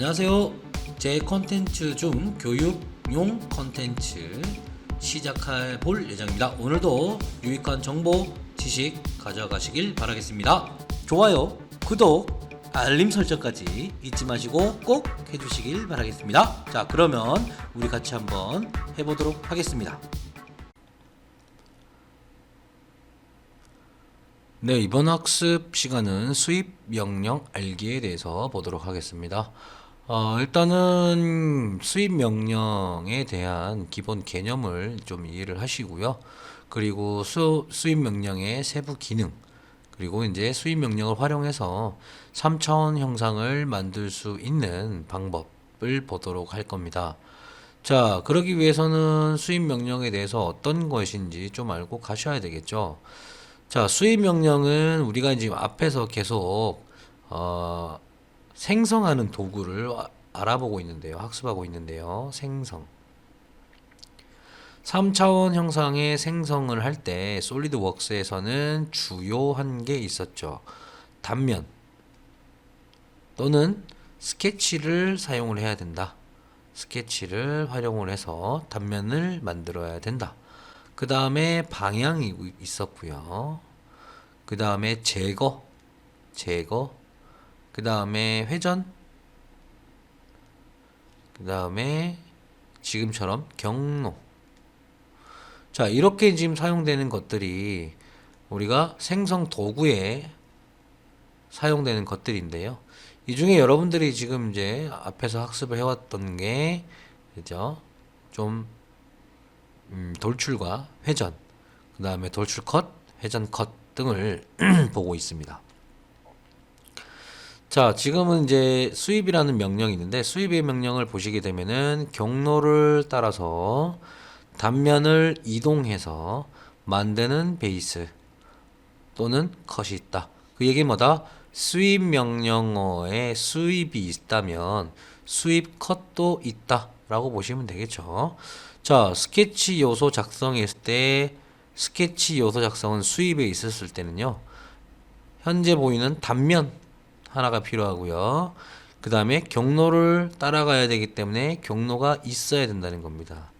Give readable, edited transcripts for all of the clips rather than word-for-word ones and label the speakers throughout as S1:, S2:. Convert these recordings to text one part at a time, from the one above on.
S1: 안녕하세요. 제 컨텐츠 중 교육용 컨텐츠 시작해 볼 예정입니다. 오늘도 유익한 정보, 지식 가져가시길 바라겠습니다. 좋아요, 구독, 알림 설정까지 잊지 마시고 꼭 해주시길 바라겠습니다. 자, 그러면 우리 같이 한번 해보도록 하겠습니다. 네, 이번 학습 시간은 수입 명령 알기에 대해서 보도록 하겠습니다. 일단은 수입 명령에 대한 기본 개념을 좀 이해를 하시고요. 그리고 수입 명령의 세부 기능, 그리고 이제 수입 명령을 활용해서 3차원 형상을 만들 수 있는 방법을 보도록 할 겁니다. 자, 그러기 위해서는 수입 명령에 대해서 어떤 것인지 좀 알고 가셔야 되겠죠. 자, 수입 명령은 우리가 지금 앞에서 계속 생성하는 도구를 알아보고 있는데요. 학습하고 있는데요. 생성. 3차원 형상의 생성을 할 때 솔리드웍스에서는 주요한 게 있었죠. 단면 또는 스케치를 사용을 해야 된다. 스케치를 활용을 해서 단면을 만들어야 된다. 그 다음에 방향이 있었고요. 그 다음에 제거, 그 다음에 회전, 그 다음에 지금처럼 경로. 자, 이렇게 지금 사용되는 것들이 우리가 생성 도구에 사용되는 것들인데요. 이 중에 여러분들이 지금 이제 앞에서 학습을 해왔던 게, 그죠? 좀 돌출과 회전, 그 다음에 돌출 컷, 회전 컷 등을 보고 있습니다. 자, 지금은 이제 수입이라는 명령이 있는데, 수입의 명령을 보시게 되면은 경로를 따라서 단면을 이동해서 만드는 베이스 또는 컷이 있다. 그 얘기는 뭐다? 수입 명령어에 수입이 있다면 수입 컷도 있다 라고 보시면 되겠죠. 자, 스케치 요소 작성했을 때, 스케치 요소 작성은 수입에 있었을 때는요, 현재 보이는 단면 하나가 필요하고요. 그 다음에 경로를 따라가야 되기 때문에 경로가 있어야 된다는 겁니다.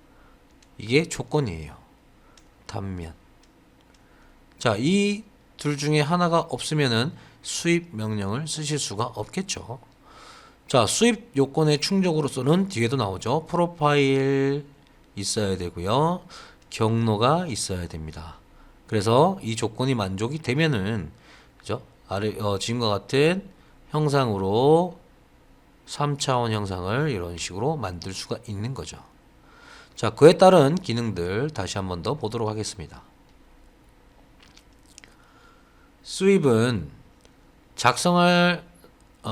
S1: 이게 조건이에요. 단면. 자, 이 둘 중에 하나가 없으면은 수입 명령을 쓰실 수가 없겠죠. 자, 수입 요건의 충족으로서는 뒤에도 나오죠. 프로파일 있어야 되고요. 경로가 있어야 됩니다. 그래서 이 조건이 만족이 되면은, 그죠? 지금과 같은 형상으로 3차원 형상을 이런 식으로 만들 수가 있는 거죠. 자, 그에 따른 기능들 다시 한번 더 보도록 하겠습니다. 수입은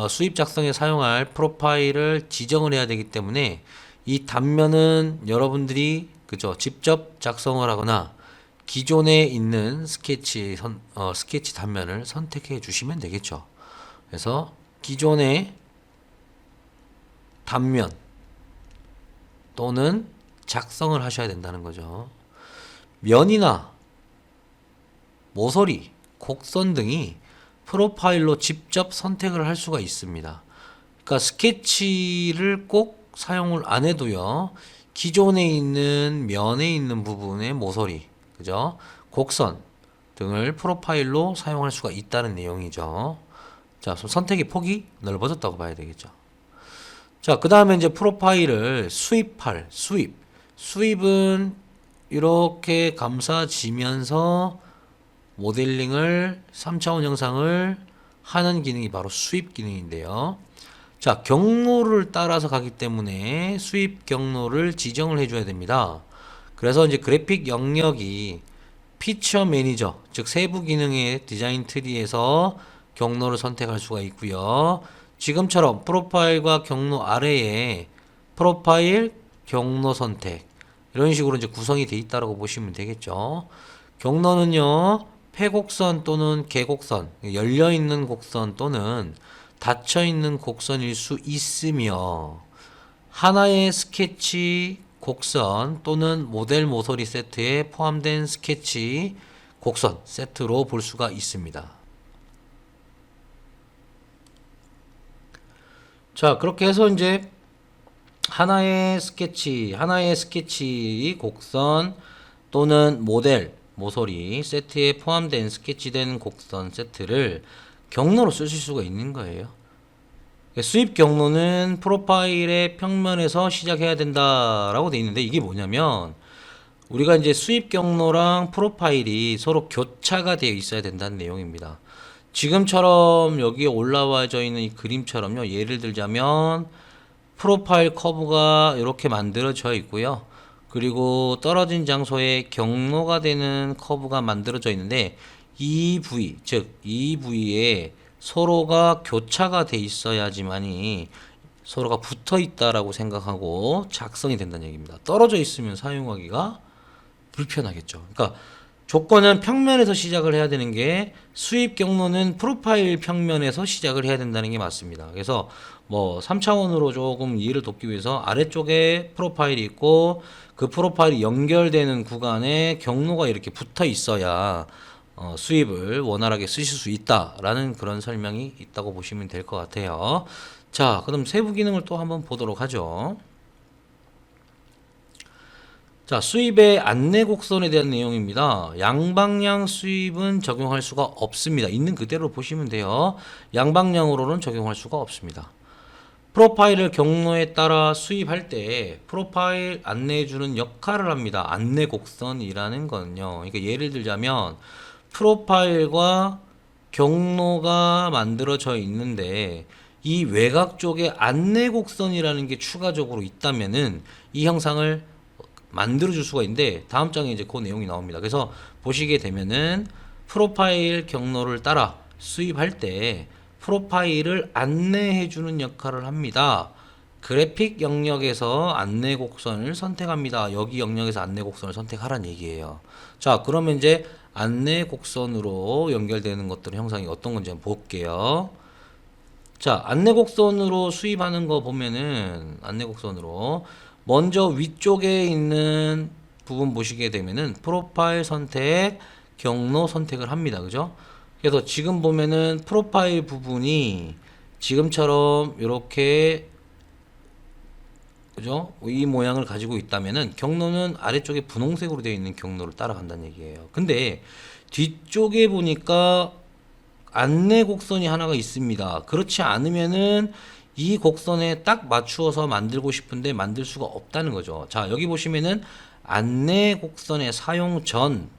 S1: 수입 작성에 사용할 프로파일을 지정을 해야 되기 때문에 이 단면은 여러분들이 그죠, 직접 작성을 하거나 기존에 있는 스케치 단면을 선택해 주시면 되겠죠. 그래서 기존의 단면 또는 작성을 하셔야 된다는 거죠. 면이나 모서리, 곡선 등이 프로파일로 직접 선택을 할 수가 있습니다. 그러니까 스케치를 꼭 사용을 안 해도요, 기존에 있는 면에 있는 부분의 모서리, 그죠? 곡선 등을 프로파일로 사용할 수가 있다는 내용이죠. 자, 선택의 폭이 넓어졌다고 봐야 되겠죠. 자, 그 다음에 이제 프로파일을 수입은 이렇게 감싸지면서 모델링을 3차원 형상을 하는 기능이 바로 수입 기능인데요. 자, 경로를 따라서 가기 때문에 수입 경로를 지정을 해줘야 됩니다. 그래서 이제 그래픽 영역이 피처 매니저, 즉 세부 기능의 디자인 트리에서 경로를 선택할 수가 있고요. 지금처럼 프로파일과 경로 아래에 프로파일, 경로 선택 이런 식으로 이제 구성이 되어 있다고 보시면 되겠죠. 경로는요, 폐곡선 또는 개곡선, 열려있는 곡선 또는 닫혀있는 곡선일 수 있으며, 하나의 스케치 곡선 또는 모델 모서리 세트에 포함된 스케치 곡선 세트로 볼 수가 있습니다. 자, 그렇게 해서 이제 하나의 스케치 곡선 또는 모델, 모서리 세트에 포함된 스케치된 곡선 세트를 경로로 쓰실 수가 있는 거예요. 수입 경로는 프로파일의 평면에서 시작해야 된다라고 돼 있는데 이게 뭐냐면 우리가 이제 수입 경로랑 프로파일이 서로 교차가 되어 있어야 된다는 내용입니다. 지금처럼 여기에 올라와져 있는 이 그림처럼요. 예를 들자면 프로파일 커브가 이렇게 만들어져 있고요. 그리고 떨어진 장소에 경로가 되는 커브가 만들어져 있는데 이 부위, 즉 이 부위에 서로가 교차가 돼 있어야지만이 서로가 붙어 있다라고 생각하고 작성이 된다는 얘기입니다. 떨어져 있으면 사용하기가 불편하겠죠. 그러니까 조건은 평면에서 시작을 해야 되는 게 수입 경로는 프로파일 평면에서 시작을 해야 된다는 게 맞습니다. 그래서 뭐 3차원으로 조금 이해를 돕기 위해서 아래쪽에 프로파일이 있고 그 프로파일이 연결되는 구간에 경로가 이렇게 붙어 있어야 수입을 원활하게 쓰실 수 있다라는 그런 설명이 있다고 보시면 될 것 같아요. 자, 그럼 세부 기능을 또 한번 보도록 하죠. 자, 수입의 안내 곡선에 대한 내용입니다. 양방향 수입은 적용할 수가 없습니다. 있는 그대로 보시면 돼요. 양방향으로는 적용할 수가 없습니다. 프로파일을 경로에 따라 수입할 때 프로파일 안내해주는 역할을 합니다. 안내 곡선이라는 건요. 그러니까 예를 들자면 프로파일과 경로가 만들어져 있는데 이 외곽 쪽에 안내 곡선이라는 게 추가적으로 있다면은 이 형상을 만들어 줄 수가 있는데 다음 장에 이제 그 내용이 나옵니다. 그래서 보시게 되면은 프로파일 경로를 따라 수입할 때 프로파일을 안내해 주는 역할을 합니다. 그래픽 영역에서 안내 곡선을 선택합니다. 여기 영역에서 안내 곡선을 선택하라는 얘기예요. 자, 그러면 이제 안내 곡선으로 연결되는 것들 형상이 어떤 건지 한번 볼게요. 자, 안내 곡선으로 수입하는 거 보면은 안내 곡선으로 먼저 위쪽에 있는 부분 보시게 되면은 프로파일 선택, 경로 선택을 합니다. 그죠? 그래서 지금 보면은 프로파일 부분이 지금처럼 이렇게 그죠? 이 모양을 가지고 있다면은 경로는 아래쪽에 분홍색으로 되어 있는 경로를 따라간다는 얘기예요. 근데 뒤쪽에 보니까 안내 곡선이 하나가 있습니다. 그렇지 않으면은 이 곡선에 딱 맞추어서 만들고 싶은데 만들 수가 없다는 거죠. 자, 여기 보시면은 안내 곡선의 사용 전,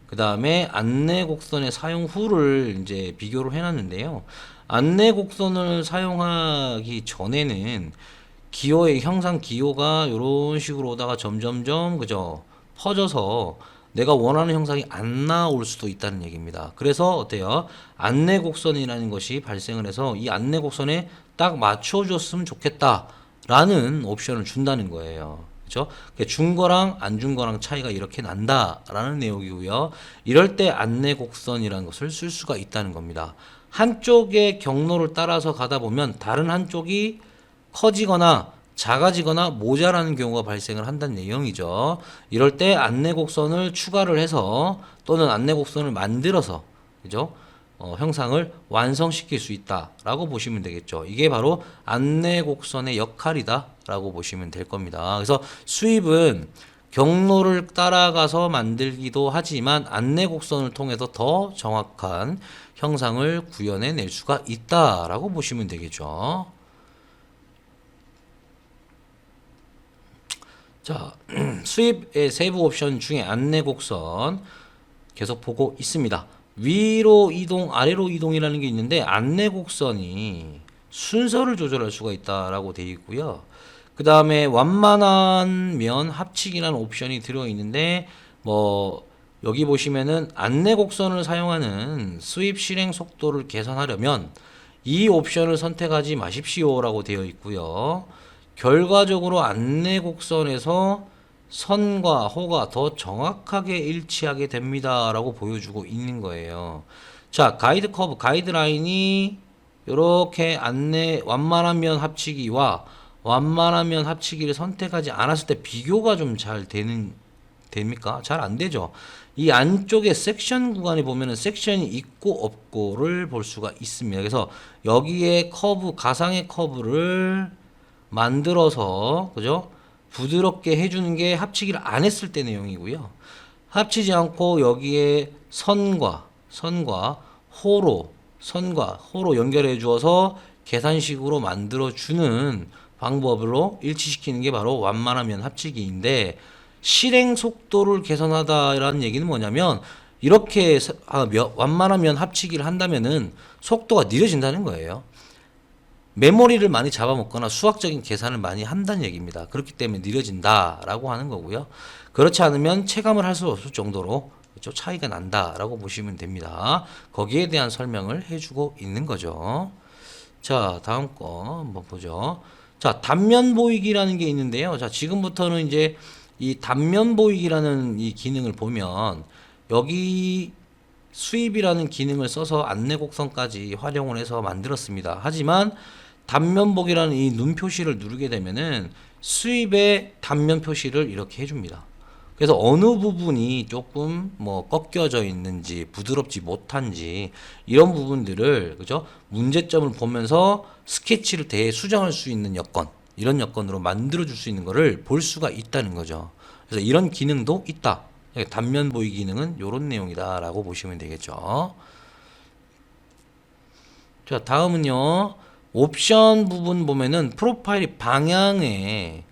S1: 그 다음에 안내 곡선의 사용 후를 이제 비교를 해놨는데요. 안내 곡선을 사용하기 전에는 기호의 형상 기호가 이런 식으로 오다가 점점점 그죠 퍼져서 내가 원하는 형상이 안 나올 수도 있다는 얘기입니다. 그래서 어때요? 안내 곡선이라는 것이 발생을 해서 이 안내 곡선에 딱 맞춰줬으면 좋겠다라는 옵션을 준다는 거예요. 그렇죠? 준 거랑 안 준 거랑 차이가 이렇게 난다라는 내용이고요. 이럴 때 안내 곡선이라는 것을 쓸 수가 있다는 겁니다. 한쪽의 경로를 따라서 가다 보면 다른 한쪽이 커지거나 작아지거나 모자라는 경우가 발생을 한다는 내용이죠. 이럴 때 안내 곡선을 추가를 해서 또는 안내 곡선을 만들어서 그죠? 형상을 완성시킬 수 있다라고 보시면 되겠죠. 이게 바로 안내 곡선의 역할이다라고 보시면 될 겁니다. 그래서 수입은 경로를 따라가서 만들기도 하지만 안내 곡선을 통해서 더 정확한 형상을 구현해 낼 수가 있다라고 보시면 되겠죠. 자, 수입의 세부 옵션 중에 안내 곡선 계속 보고 있습니다. 위로 이동, 아래로 이동이라는 게 있는데 안내 곡선이 순서를 조절할 수가 있다라고 되어 있고요. 그 다음에 완만한 면 합치기라는 옵션이 들어 있는데 뭐 여기 보시면은 안내 곡선을 사용하는 수입 실행 속도를 개선하려면 이 옵션을 선택하지 마십시오라고 되어 있고요. 결과적으로 안내 곡선에서 선과 호가 더 정확하게 일치하게 됩니다 라고 보여주고 있는 거예요. 자, 가이드 커브, 가이드라인이 이렇게 안내 완만한 면 합치기와 완만한 면 합치기를 선택하지 않았을 때 비교가 좀 잘 됩니까? 잘 안 되죠. 이 안쪽에 섹션 구간에 보면은 섹션이 있고 없고를 볼 수가 있습니다. 그래서 여기에 커브, 가상의 커브를 만들어서, 그죠? 부드럽게 해주는 게 합치기를 안 했을 때 내용이고요. 합치지 않고 여기에 선과 호로 연결해 주어서 계산식으로 만들어 주는 방법으로 일치시키는 게 바로 완만하면 합치기인데, 실행 속도를 개선하다라는 얘기는 뭐냐면, 이렇게 완만하면 합치기를 한다면은 속도가 느려진다는 거예요. 메모리를 많이 잡아먹거나 수학적인 계산을 많이 한다는 얘기입니다. 그렇기 때문에 느려진다라고 하는 거고요. 그렇지 않으면 체감을 할 수 없을 정도로, 그렇죠? 차이가 난다라고 보시면 됩니다. 거기에 대한 설명을 해주고 있는 거죠. 자, 다음 거 한번 보죠. 자, 단면 보이기라는 게 있는데요. 자, 지금부터는 이제 이 단면 보이기라는 이 기능을 보면, 여기 수입이라는 기능을 써서 안내 곡선까지 활용을 해서 만들었습니다. 하지만 단면보기라는 이 눈 표시를 누르게 되면은 수입의 단면 표시를 이렇게 해줍니다. 그래서 어느 부분이 조금 뭐 꺾여져 있는지 부드럽지 못한지 이런 부분들을, 그죠? 문제점을 보면서 스케치를 대수정할 수 있는 여건, 이런 여건으로 만들어 줄 수 있는 거를 볼 수가 있다는 거죠. 그래서 이런 기능도 있다. 단면 보기 기능은 이런 내용이다라고 보시면 되겠죠. 자, 다음은요. 옵션 부분 보면은 프로파일이 방향에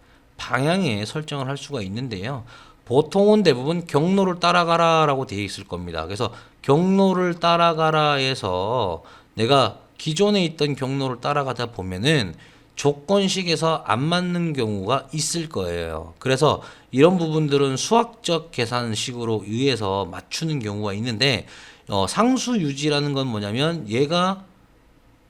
S1: 설정을 할 수가 있는데요. 보통은 대부분 경로를 따라가라라고 되어 있을 겁니다. 그래서 경로를 따라가라에서 내가 기존에 있던 경로를 따라가다 보면은 조건식에서 안 맞는 경우가 있을 거예요. 그래서 이런 부분들은 수학적 계산식으로 의해서 맞추는 경우가 있는데, 상수 유지라는 건 뭐냐면 얘가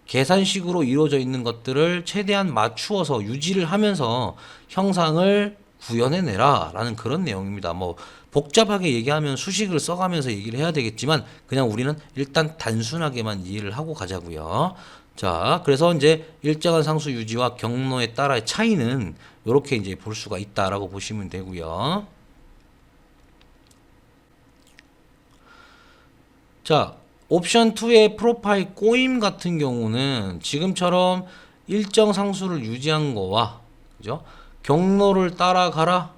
S1: 계산식으로 이루어져 있는 것들을 최대한 맞추어서 유지를 하면서 형상을 구현해내라 라는 그런 내용입니다. 뭐 복잡하게 얘기하면 수식을 써가면서 얘기를 해야 되겠지만, 그냥 우리는 일단 단순하게만 이해를 하고 가자고요. 자, 그래서 이제 일정한 상수 유지와 경로에 따라의 차이는 이렇게 이제 볼 수가 있다라고 보시면 되고요. 자, 옵션 2의 프로파일 꼬임 같은 경우는 지금처럼 일정 상수를 유지한 거와, 그죠? 경로를 따라가라.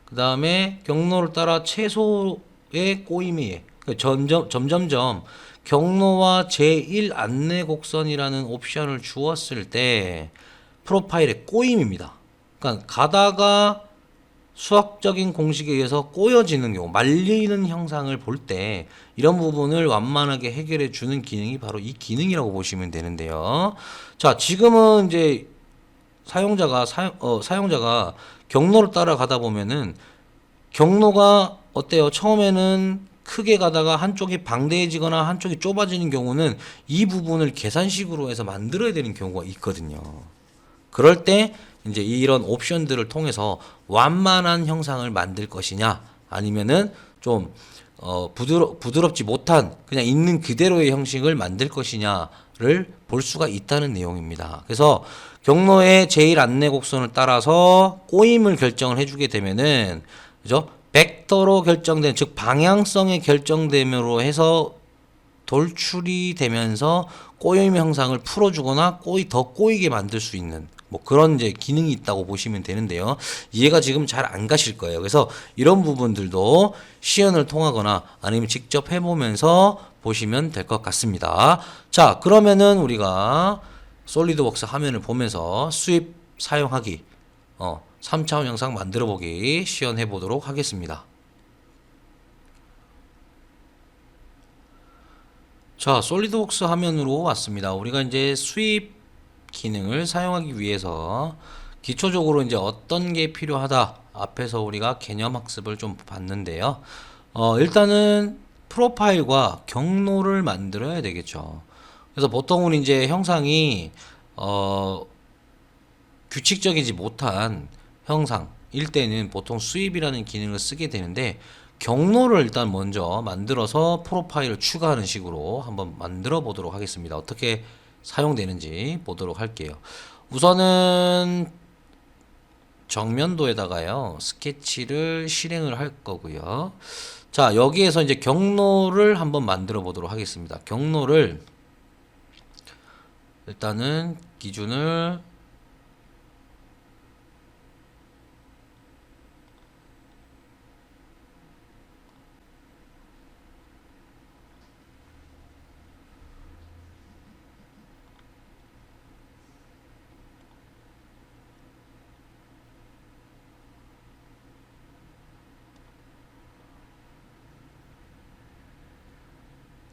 S1: 그 다음에 경로를 따라 최소의 꼬임이, 점점점 경로와 제1 안내 곡선이라는 옵션을 주었을 때 프로파일의 꼬임입니다. 그러니까 가다가 수학적인 공식에 의해서 꼬여지는 경우, 말리는 형상을 볼 때 이런 부분을 완만하게 해결해 주는 기능이 바로 이 기능이라고 보시면 되는데요. 자, 지금은 이제 사용자가 경로를 따라가다 보면은 경로가 어때요? 처음에는 크게 가다가 한쪽이 방대해지거나 한쪽이 좁아지는 경우는 이 부분을 계산식으로 해서 만들어야 되는 경우가 있거든요. 그럴 때 이제 이런 옵션들을 통해서 완만한 형상을 만들 것이냐, 아니면은 좀 부드럽지 못한 그냥 있는 그대로의 형식을 만들 것이냐를 볼 수가 있다는 내용입니다. 그래서 경로의 제1 안내 곡선을 따라서 꼬임을 결정을 해주게 되면은, 그죠? 벡터로 결정된, 즉 방향성의 결정됨으로 해서 돌출이 되면서 꼬임 형상을 풀어주거나 더 꼬이게 만들 수 있는 뭐 그런 이제 기능이 있다고 보시면 되는데요. 이해가 지금 잘 안 가실 거예요. 그래서 이런 부분들도 시연을 통하거나 아니면 직접 해보면서 보시면 될 것 같습니다. 자, 그러면은 우리가 솔리드웍스 화면을 보면서 수입 사용하기, 3차원 영상 만들어 보기 시연해 보도록 하겠습니다. 자, 솔리드웍스 화면으로 왔습니다. 우리가 이제 수입 기능을 사용하기 위해서 기초적으로 이제 어떤 게 필요하다 앞에서 우리가 개념 학습을 좀 봤는데요. 일단은 프로파일과 경로를 만들어야 되겠죠. 그래서 보통은 이제 형상이 규칙적이지 못한 형상일 때는 보통 수입이라는 기능을 쓰게 되는데, 경로를 일단 먼저 만들어서 프로파일을 추가하는 식으로 한번 만들어 보도록 하겠습니다. 어떻게 사용되는지 보도록 할게요. 우선은 정면도에다가요 스케치를 실행을 할 거고요. 자, 여기에서 이제 경로를 한번 만들어 보도록 하겠습니다. 경로를 일단은 기준을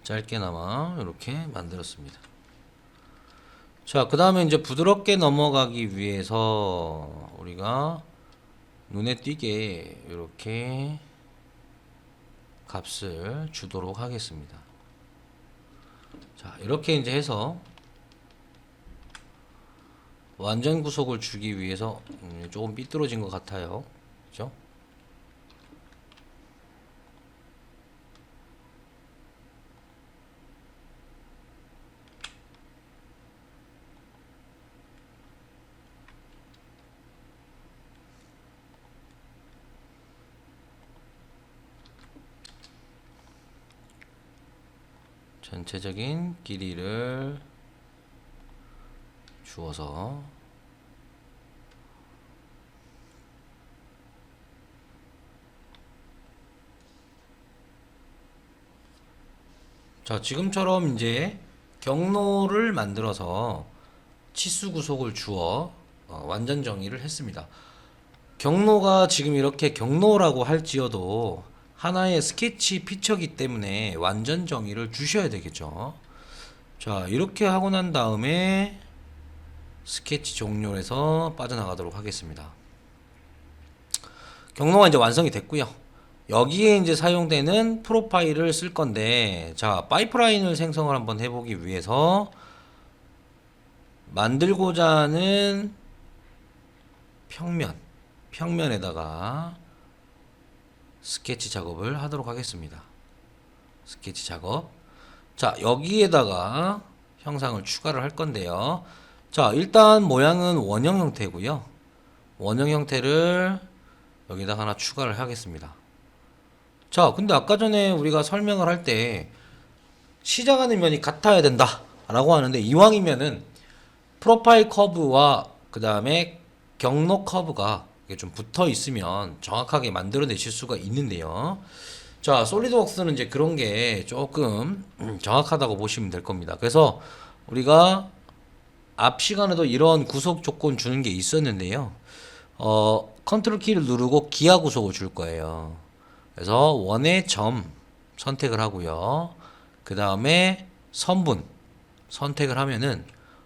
S1: 짧게나마 이렇게 만들었습니다. 자, 그 다음에 이제 부드럽게 넘어가기 위해서 우리가 눈에 띄게 이렇게 값을 주도록 하겠습니다. 자, 이렇게 이제 해서 완전 구속을 주기 위해서 조금 삐뚤어진 것 같아요. 그죠? 전체적인 길이를 주어서 자, 지금처럼 이제 경로를 만들어서 치수 구속을 주어 완전 정의를 했습니다. 경로가 지금 이렇게 경로라고 할지어도 하나의 스케치 피처기 때문에 완전 정의를 주셔야 되겠죠. 자, 이렇게 하고 난 다음에 스케치 종료해서 빠져나가도록 하겠습니다. 경로가 이제 완성이 됐고요. 여기에 이제 사용되는 프로파일을 쓸 건데, 자, 파이프라인을 생성을 한번 해보기 위해서 만들고자 하는 평면에다가 스케치 작업을 하도록 하겠습니다. 스케치 작업. 자, 여기에다가 형상을 추가를 할 건데요. 자, 일단 모양은 원형 형태고요. 원형 형태를 여기다 하나 추가를 하겠습니다. 자, 근데 아까 전에 우리가 설명을 할 때 시작하는 면이 같아야 된다 라고 하는데, 이왕이면은 프로파일 커브와 그 다음에 경로 커브가 좀 붙어 있으면 정확하게 만들어내실 수가 있는데요. 자, 솔리드웍스는 이제 그런 게 조금 정확하다고 보시면 될 겁니다. 그래서 우리가 앞 시간에도 이런 구속 조건 주는 게 있었는데요. 컨트롤 키를 누르고 기하 구속을 줄 거예요. 그래서 원의 점 선택을 하고요. 그 다음에 선분 선택을 하면은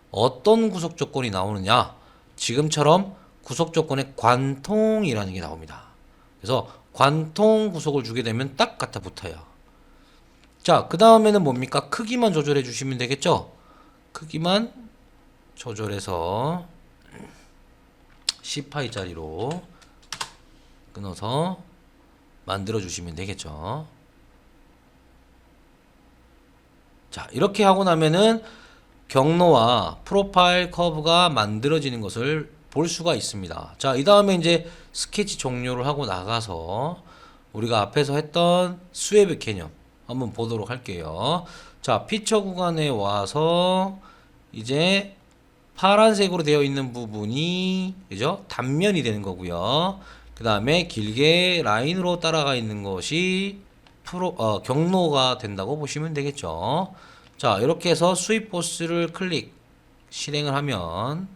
S1: 어떤 구속 조건이 나오느냐, 지금처럼 구속 조건의 관통이라는 게 나옵니다. 그래서 관통 구속을 주게 되면 딱 갖다 붙어요. 자, 그 다음에는 뭡니까? 크기만 조절해 주시면 되겠죠? 크기만 조절해서 10파이짜리로 끊어서 만들어 주시면 되겠죠. 자, 이렇게 하고 나면은 경로와 프로파일 커브가 만들어지는 것을 볼 수가 있습니다. 자, 이 다음에 이제 스케치 종료를 하고 나가서 우리가 앞에서 했던 스웨브 개념 한번 보도록 할게요. 자, 피처 구간에 와서 이제 파란색으로 되어 있는 부분이, 그죠? 단면이 되는 거고요. 그 다음에 길게 라인으로 따라가 있는 것이 경로가 된다고 보시면 되겠죠. 자, 이렇게 해서 수입 보스를 클릭 실행을 하면,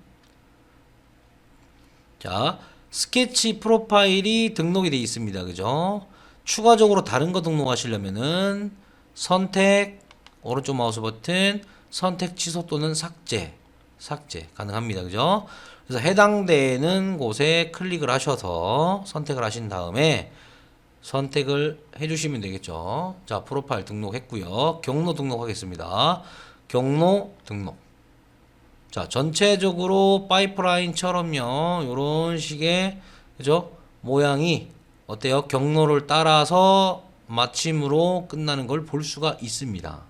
S1: 자, 스케치 프로파일이 등록이 되어 있습니다. 그죠? 추가적으로 다른 거 등록하시려면은 선택, 오른쪽 마우스 버튼, 선택 취소 또는 삭제 가능합니다. 그죠? 그래서 해당되는 곳에 클릭을 하셔서 선택을 하신 다음에 선택을 해주시면 되겠죠. 자, 프로파일 등록했고요. 경로 등록하겠습니다. 경로 등록. 자, 전체적으로 파이프라인처럼요, 요런 식의, 그죠? 모양이 어때요? 경로를 따라서 마침으로 끝나는 걸 볼 수가 있습니다.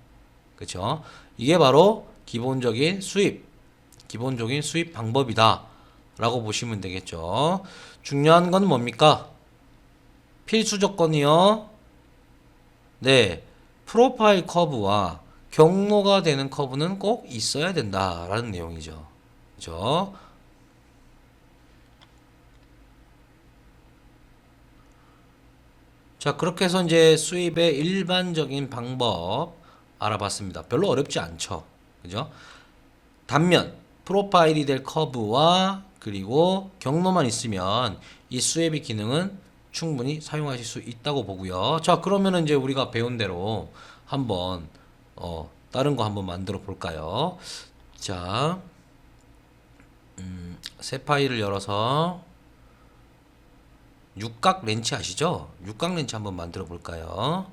S1: 그쵸? 이게 바로 기본적인 수입 방법이다 라고 보시면 되겠죠. 중요한 건 뭡니까? 필수 조건이요. 네, 프로파일 커브와 경로가 되는 커브는 꼭 있어야 된다라는 내용이죠. 그죠? 자, 그렇게 해서 이제 수입의 일반적인 방법 알아봤습니다. 별로 어렵지 않죠. 그죠? 단면, 프로파일이 될 커브와 그리고 경로만 있으면 이 수입의 기능은 충분히 사용하실 수 있다고 보고요. 자, 그러면은 이제 우리가 배운 대로 한번 다른 거 한번 만들어 볼까요? 자, 새 파일을 열어서 육각 렌치 아시죠? 육각 렌치 한번 만들어 볼까요?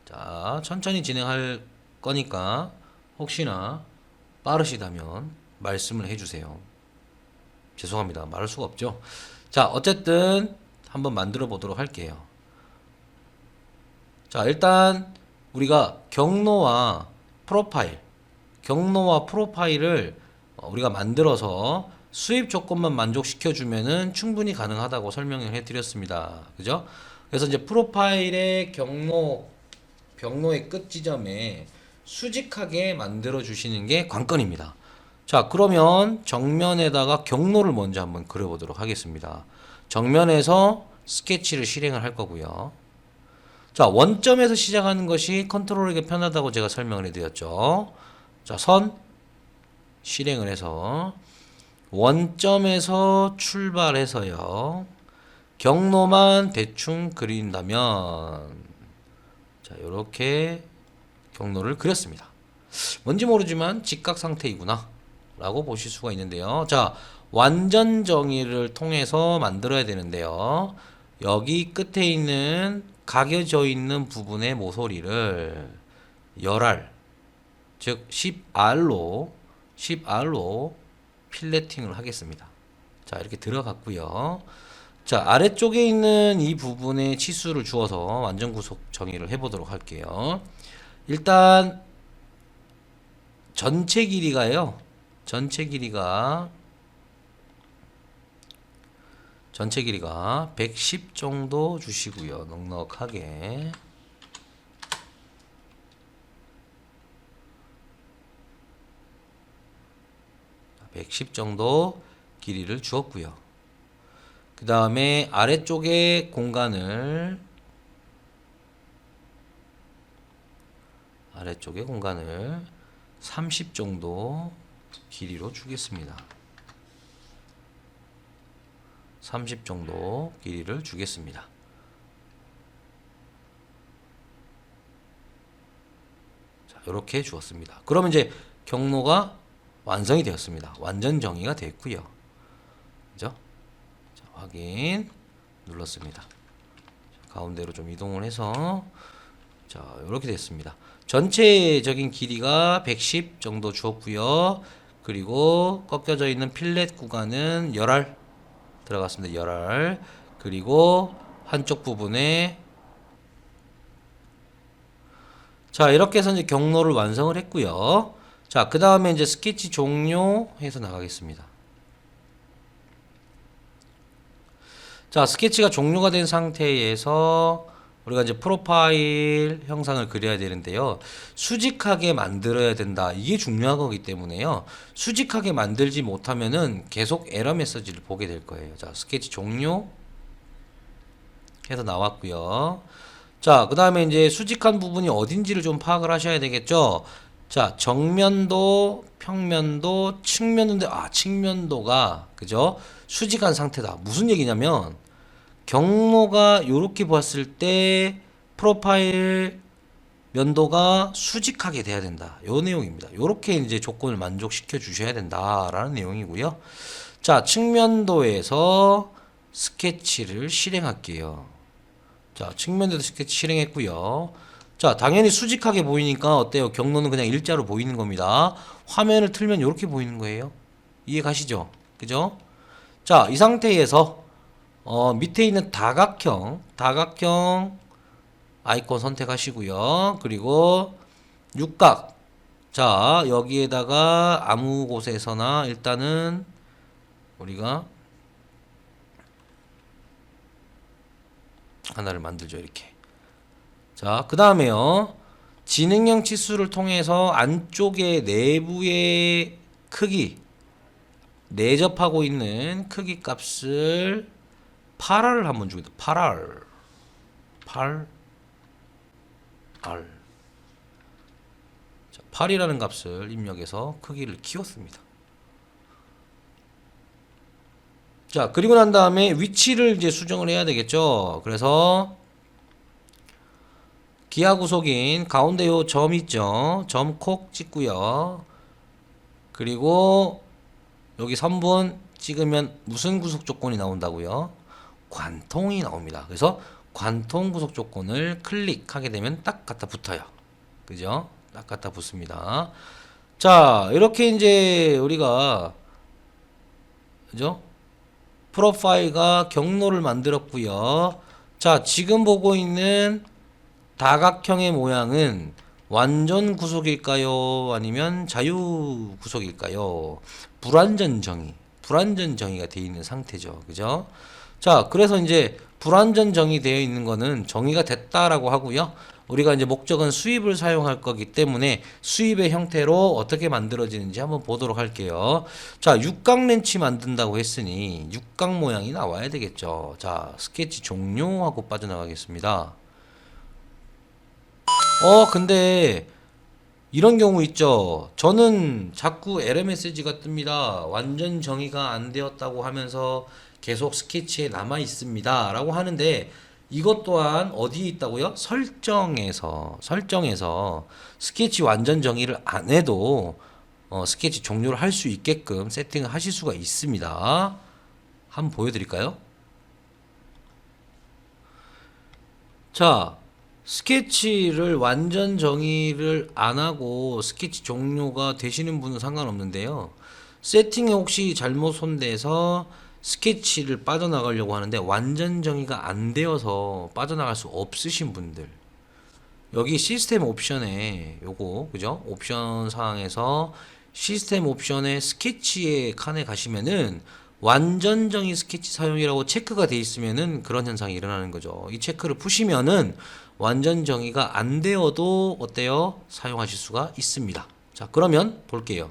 S1: 자, 천천히 진행할 거니까 혹시나 빠르시다면 말씀을 해주세요. 죄송합니다. 말할 수가 없죠. 자, 어쨌든 한번 만들어 보도록 할게요. 자, 일단 우리가 경로와 프로파일을 우리가 만들어서 수입 조건만 만족시켜 주면은 충분히 가능하다고 설명을 해 드렸습니다. 그죠? 그래서 이제 프로파일의 경로의 끝 지점에 수직하게 만들어 주시는 게 관건입니다. 자, 그러면 정면에다가 경로를 먼저 한번 그려 보도록 하겠습니다. 정면에서 스케치를 실행을 할 거고요. 자, 원점에서 시작하는 것이 컨트롤에게 편하다고 제가 설명을 해드렸죠. 자, 선 실행을 해서 원점에서 출발해서요. 경로만 대충 그린다면 자, 이렇게 경로를 그렸습니다. 뭔지 모르지만 직각 상태이구나 라고 보실 수가 있는데요. 자, 완전 정의를 통해서 만들어야 되는데요. 여기 끝에 있는 각여져 있는 부분의 모서리를 열알, 즉 10R로 필레팅을 하겠습니다. 자, 이렇게 들어갔고요. 자, 아래쪽에 있는 이 부분에 치수를 주어서 완전 구속 정의를 해보도록 할게요. 일단 전체 길이가 110 정도 주시고요. 넉넉하게. 110 정도 길이를 주었고요. 그 다음에 아래쪽에 공간을 30 정도 길이로 주겠습니다. 30 정도 길이를 주겠습니다. 자, 이렇게 주었습니다. 그러면 이제 경로가 완성이 되었습니다. 완전 정의가 됐고요. 그죠? 자, 확인 눌렀습니다. 자, 가운데로 좀 이동을 해서 자, 이렇게 됐습니다. 전체적인 길이가 110 정도 주었고요. 그리고 꺾여져 있는 필렛 구간은 열알 들어갔습니다. 열알. 그리고 한쪽 부분에 자, 이렇게 해서 이제 경로를 완성을 했고요. 자, 그 다음에 이제 스케치 종료해서 나가겠습니다. 자, 스케치가 종료가 된 상태에서 우리가 이제 프로파일 형상을 그려야 되는데요. 수직하게 만들어야 된다. 이게 중요한 거기 때문에요. 수직하게 만들지 못하면은 계속 에러 메시지를 보게 될 거예요. 자, 스케치 종료 해서 나왔고요. 자, 그 다음에 이제 수직한 부분이 어딘지를 좀 파악을 하셔야 되겠죠. 자, 정면도, 평면도, 측면도인데, 측면도가, 그죠? 수직한 상태다. 무슨 얘기냐면, 경로가 이렇게 보았을 때, 프로파일 면도가 수직하게 돼야 된다. 요 내용입니다. 요렇게 이제 조건을 만족시켜 주셔야 된다라는 내용이고요. 자, 측면도에서 스케치를 실행할게요. 자, 측면에도 스케치 실행했고요. 자, 당연히 수직하게 보이니까 어때요? 경로는 그냥 일자로 보이는 겁니다. 화면을 틀면 이렇게 보이는 거예요. 이해 가시죠? 그죠? 자, 이 상태에서 밑에 있는 다각형 아이콘 선택하시고요. 그리고 육각. 자, 여기에다가 아무 곳에서나 일단은 우리가 하나를 만들죠. 이렇게. 자, 그 다음에요. 지능형 치수를 통해서 안쪽의 내부의 크기, 내접하고 있는 크기 값을 8R을 한번 주겠다. 8R. 8R. 자, 8이라는 값을 입력해서 크기를 키웠습니다. 자, 그리고 난 다음에 위치를 이제 수정을 해야 되겠죠. 그래서 기하 구속인 가운데 요 점 있죠. 점 콕 찍고요. 그리고 여기 선분 찍으면 무슨 구속 조건이 나온다고요? 관통이 나옵니다. 그래서 관통 구속 조건을 클릭하게 되면 딱 갖다 붙어요. 그죠? 딱 갖다 붙습니다. 자, 이렇게 이제 우리가 그죠? 프로파일과 경로를 만들었고요. 자, 지금 보고 있는 다각형의 모양은 완전 구속일까요? 아니면 자유 구속일까요? 불완전 정의가 되어 있는 상태죠. 그죠? 자, 그래서 이제 불완전 정의 되어 있는 거는 정의가 됐다라고 하고요. 우리가 이제 목적은 수입을 사용할 거기 때문에 수입의 형태로 어떻게 만들어지는지 한번 보도록 할게요. 자, 육각 렌치 만든다고 했으니 육각 모양이 나와야 되겠죠. 자, 스케치 종료하고 빠져나가겠습니다. 근데 이런 경우 있죠. 저는 자꾸 에러 메시지가 뜹니다. 완전 정의가 안 되었다고 하면서 계속 스케치에 남아 있습니다. 라고 하는데 이것 또한 어디에 있다고요? 설정에서 스케치 완전 정의를 안 해도 스케치 종료를 할 수 있게끔 세팅을 하실 수가 있습니다. 한번 보여드릴까요? 자, 스케치를 완전 정의를 안 하고 스케치 종료가 되시는 분은 상관없는데요. 세팅에 혹시 잘못 손대서 스케치를 빠져나가려고 하는데 완전 정의가 안 되어서 빠져나갈 수 없으신 분들, 여기 시스템 옵션에 요거 그죠? 옵션 사항에서 시스템 옵션에 스케치의 칸에 가시면은 완전 정의 스케치 사용이라고 체크가 돼 있으면은 그런 현상이 일어나는 거죠. 이 체크를 푸시면은 완전 정의가 안 되어도 어때요? 사용하실 수가 있습니다. 자, 그러면 볼게요.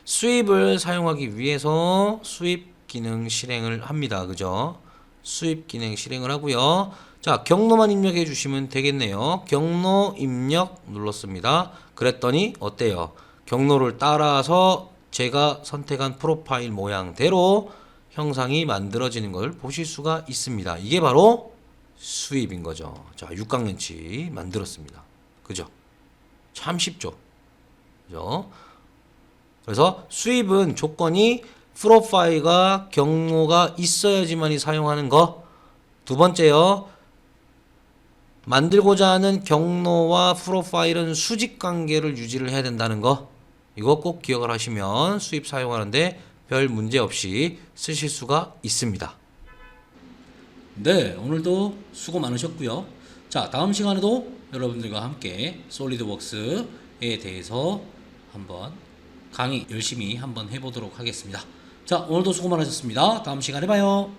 S1: 수입을 사용하기 위해서 수입 기능 실행을 합니다. 그죠? 수입 기능 실행을 하고요. 자, 경로만 입력해 주시면 되겠네요. 경로 입력 눌렀습니다. 그랬더니 어때요? 경로를 따라서 제가 선택한 프로파일 모양대로 형상이 만들어지는 걸 보실 수가 있습니다. 이게 바로 수입인 거죠. 자, 육각렌치 만들었습니다. 그죠? 참 쉽죠? 그죠? 그래서 수입은 조건이 프로파일과 경로가 있어야지만이 사용하는 거. 두 번째요. 만들고자 하는 경로와 프로파일은 수직 관계를 유지를 해야 된다는 거. 이거 꼭 기억을 하시면 수입 사용하는데 별 문제 없이 쓰실 수가 있습니다. 네, 오늘도 수고 많으셨고요. 자, 다음 시간에도 여러분들과 함께 솔리드웍스에 대해서 한번 강의 열심히 한번 해보도록 하겠습니다. 자, 오늘도 수고 많으셨습니다. 다음 시간에 봐요.